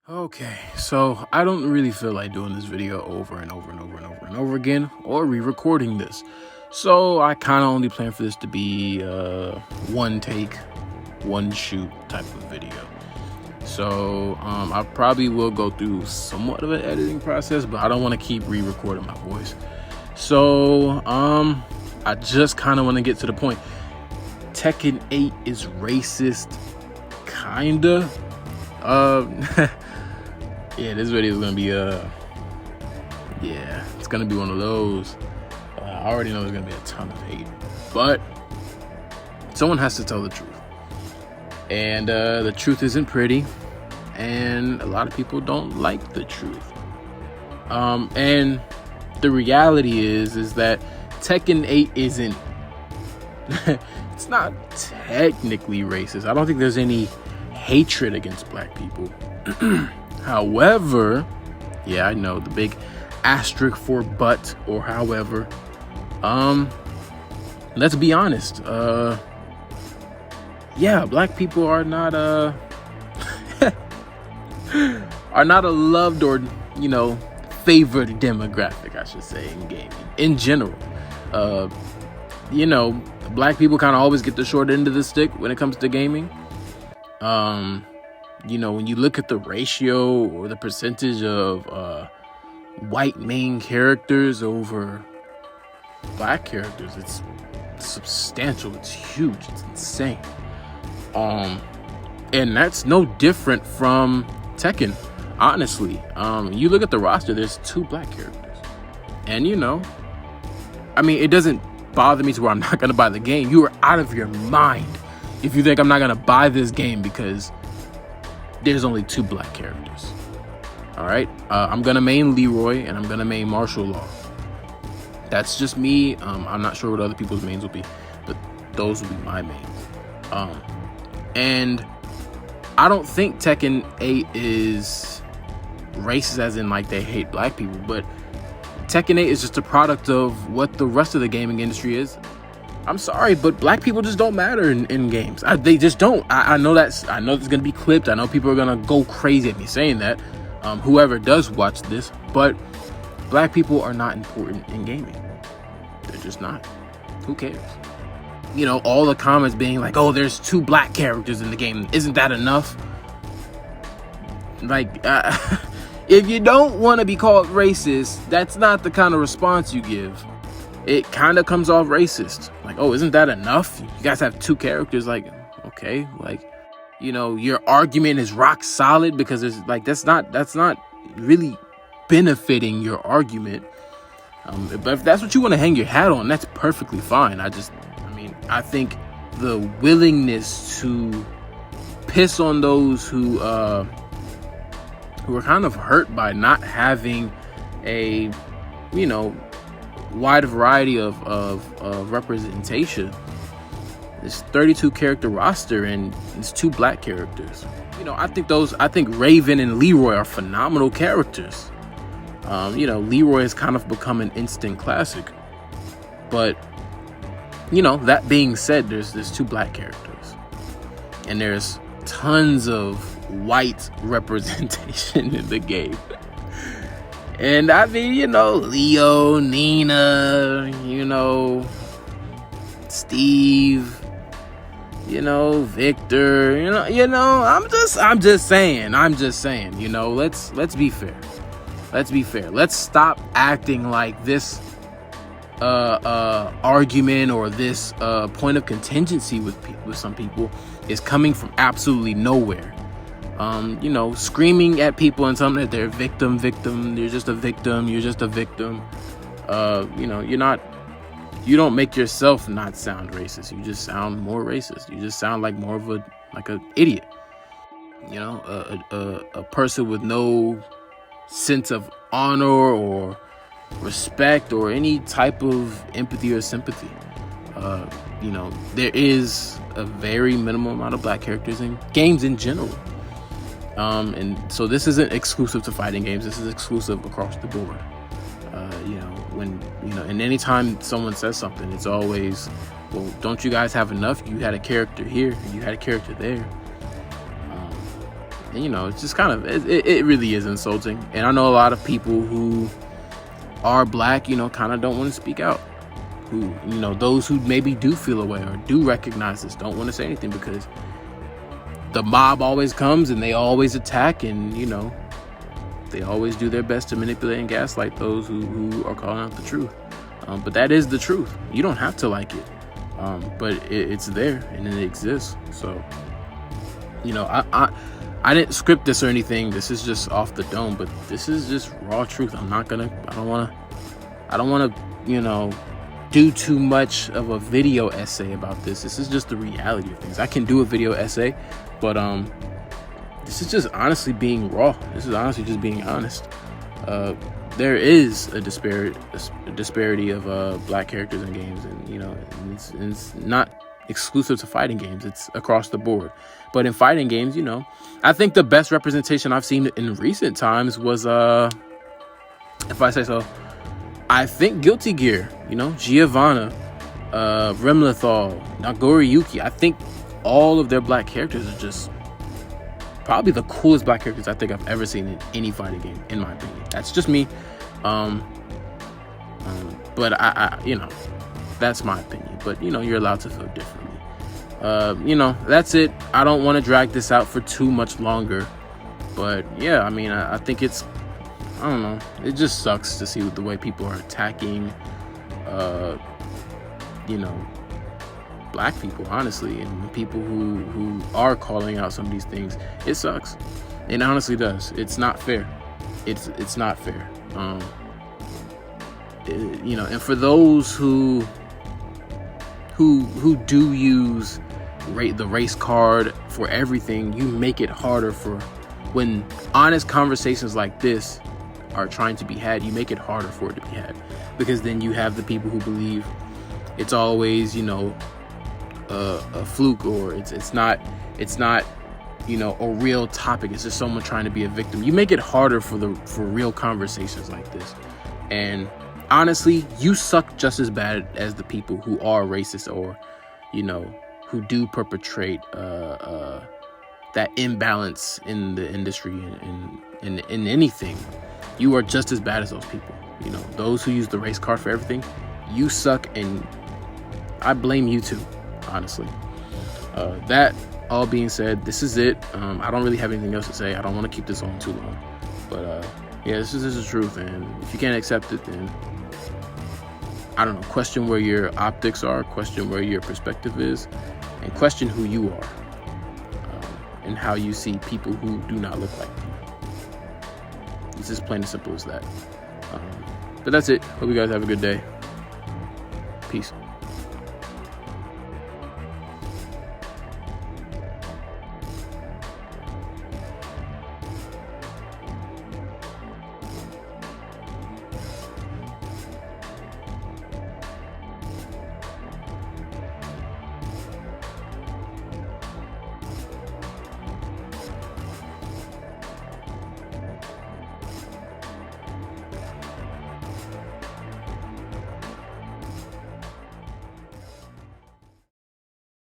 Okay, so I don't really feel like doing this video over and over and over and over and over again, or re-recording this. So I kind of only plan for this to be one take, one shoot type of video. So I probably will go through somewhat of an editing process, but I don't want to keep re-recording my voice. So I just kind of want to get to the point. Tekken 8 is racist, kinda. Yeah, this video is gonna be it's gonna be one of those. I already know there's gonna be a ton of hate, but someone has to tell the truth, and the truth isn't pretty, and a lot of people don't like the truth. And the reality is that Tekken 8 isn't it's not technically racist. I don't think there's any hatred against black people. However, yeah, I know, the big asterisk for but or however. Let's be honest. Yeah, black people are not are not a loved or, favored demographic, I should say, in gaming in general. Black people kind of always get the short end of the stick when it comes to gaming. When you look at the ratio or the percentage of white main characters over black characters, it's substantial, it's huge, it's insane. And that's no different from Tekken, honestly. You look at the roster, there's 2 black characters. And it doesn't bother me to where I'm not gonna buy the game. You are out of your mind if you think I'm not gonna buy this game because there's only 2 black characters. All right, I'm gonna main Leroy and I'm gonna main Martial Law. That's just me. I'm not sure what other people's mains will be, but those will be my mains. And I don't think Tekken 8 is racist as in like they hate black people, but Tekken 8 is just a product of what the rest of the gaming industry is. I'm sorry, but black people just don't matter in games. They just don't. I know it's gonna be clipped. I know people are gonna go crazy at me saying that. Whoever does watch this, but black people are not important in gaming. They're just not. Who cares? All the comments being like, "Oh, there's 2 black characters in the game. Isn't that enough?" Like, if you don't want to be called racist, that's not the kind of response you give. It kind of comes off racist. Like, oh, isn't that enough? You guys have 2 characters. Like, okay, like, your argument is rock solid because it's like that's not really benefiting your argument. But if that's what you want to hang your hat on, that's perfectly fine. I think the willingness to piss on those who are kind of hurt by not having a wide variety of representation. This 32 character roster and it's 2 black characters. I think Raven and Leroy are phenomenal characters. Leroy has kind of become an instant classic. But that being said, there's 2 black characters. And there's tons of white representation in the game. And Leo, Nina, Steve, Victor, I'm just saying, let's be fair. Let's stop acting like this argument or this point of contingency with some people is coming from absolutely nowhere. Screaming at people and telling them that they're victim, you're just a victim. You don't make yourself not sound racist. You just sound more racist. You just sound like more of an idiot. A person with no sense of honor or respect or any type of empathy or sympathy. There is a very minimal amount of black characters in games in general. And so this isn't exclusive to fighting games. This is exclusive across the board. And anytime someone says something, it's always, well, don't you guys have enough? You had a character here, you had a character there. And, you know, it's just kind of, it really is insulting. And I know a lot of people who are black, you know, kind of don't want to speak out. Who, you know, those who maybe do feel away or do recognize this don't want to say anything, because the mob always comes and they always attack, and, you know, they always do their best to manipulate and gaslight those who are calling out the truth. But that is the truth. You don't have to like it, but it's there and it exists. So, you know, I didn't script this or anything. This is just off the dome, but this is just raw truth. I don't want to, you know, do too much of a video essay about this. This is just the reality of things. I can do a video essay, but this is just honestly being raw. This is honestly just being honest. There is a disparity of black characters in games, and, you know, it's not exclusive to fighting games. It's across the board. But in fighting games, you know, I think the best representation I've seen in recent times was, if I say so, I think Guilty Gear, you know, Giovanna, Remlethal, Nagoriyuki. I think all of their black characters are just probably the coolest black characters I think I've ever seen in any fighting game, in my opinion. That's just me. But I you know, that's my opinion. But, you know, you're allowed to feel differently. You know, that's it. I don't want to drag this out for too much longer. But yeah, I mean, I think it's, I don't know. It just sucks to see the way people are attacking, you know, black people, honestly, and people who are calling out some of these things. It sucks. It honestly does. It's not fair. It's not fair. You know, and for those who do use the race card for everything, you make it harder for when honest conversations like this are trying to be had. You make it harder for it to be had, because then you have the people who believe it's always, you know, a fluke, or it's not, you know, a real topic. It's just someone trying to be a victim. You make it harder for real conversations like this. And honestly, you suck just as bad as the people who are racist, or, you know, who do perpetrate that imbalance in the industry and in anything. You are just as bad as those people. You know, those who use the race card for everything, you suck, and I blame you too, honestly. That all being said, this is it. I don't really have anything else to say. I don't want to keep this on too long, but yeah, this is the truth. And if you can't accept it, then I don't know, question where your optics are, question where your perspective is, and question who you are, and how you see people who do not look like you. It's as plain and simple as that. But that's it. Hope you guys have a good day. Peace.